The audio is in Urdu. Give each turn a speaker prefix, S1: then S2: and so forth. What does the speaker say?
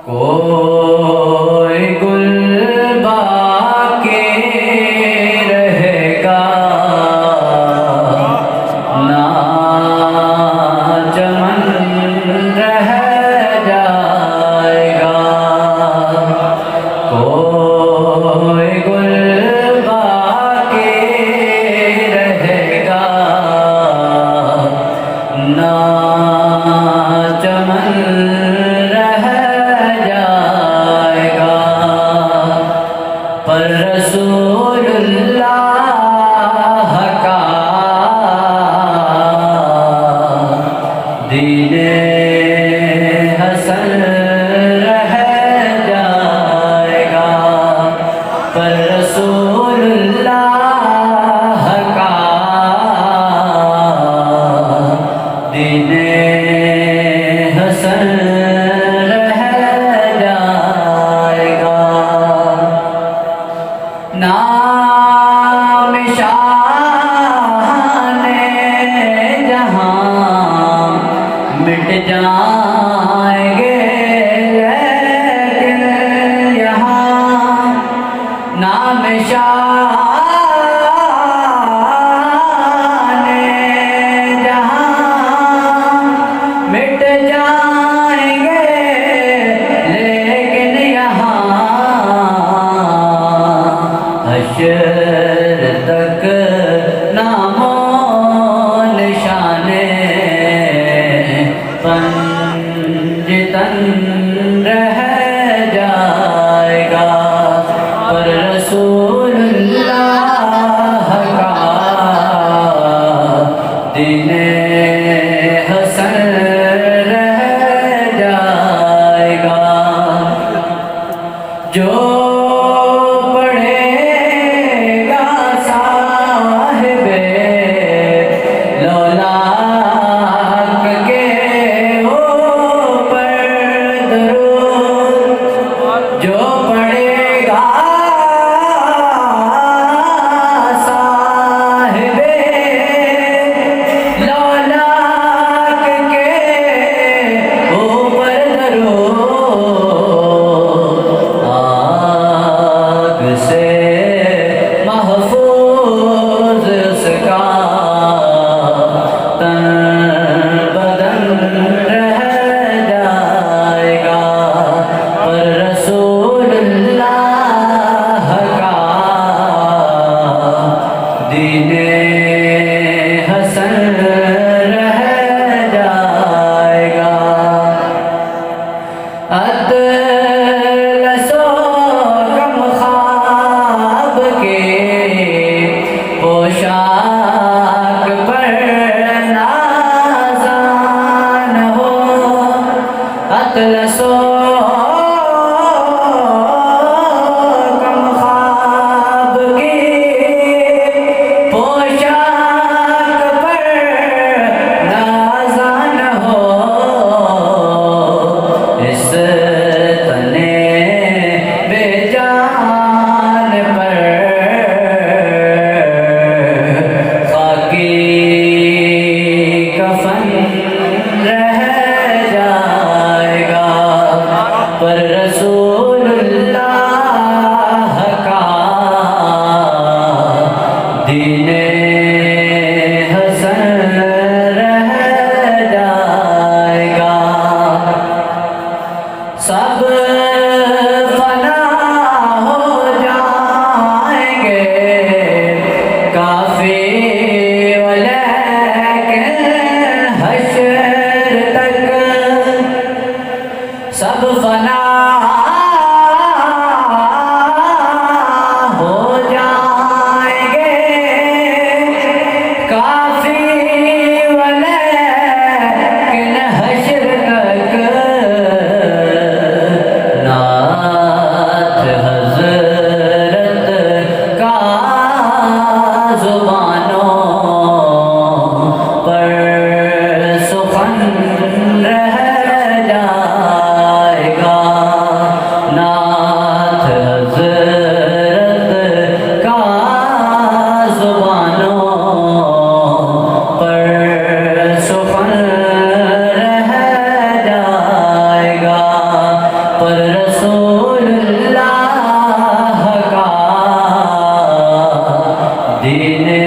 S1: کوئی گل باقی رہے گا نہ چمن رہ جائے گا، کوئی گل باقی رہے گا نہ چمن پر رسول اللہ کا دین حسن رہ جائے گا، پر رسول اللہ کا دین حسن نام شان جہاں مٹ جائیں گے، لیکن یہاں نام شان جہاں مٹ جائیں گے، لیکن یہاں حشر تک نام و نشان پنجتن رہ جائے گا، پر رسول اللہ کا دین حسن رہ جائے گا۔ جو دین حسن رہ جائے گا، اطلس و غم خواب کے پوشاک پر نازاں نہ ہو، اطلس و پر رسول اللہ کا دین حسن رہ جائے گا، سب فنا ہو جائیں گے کافی ولیکن حشر تک سب فنا ہو جائیں گے کافی ولیکن حشر تک نعت حضرت کا زبانوں پر سخن رہ جائے گا۔ دین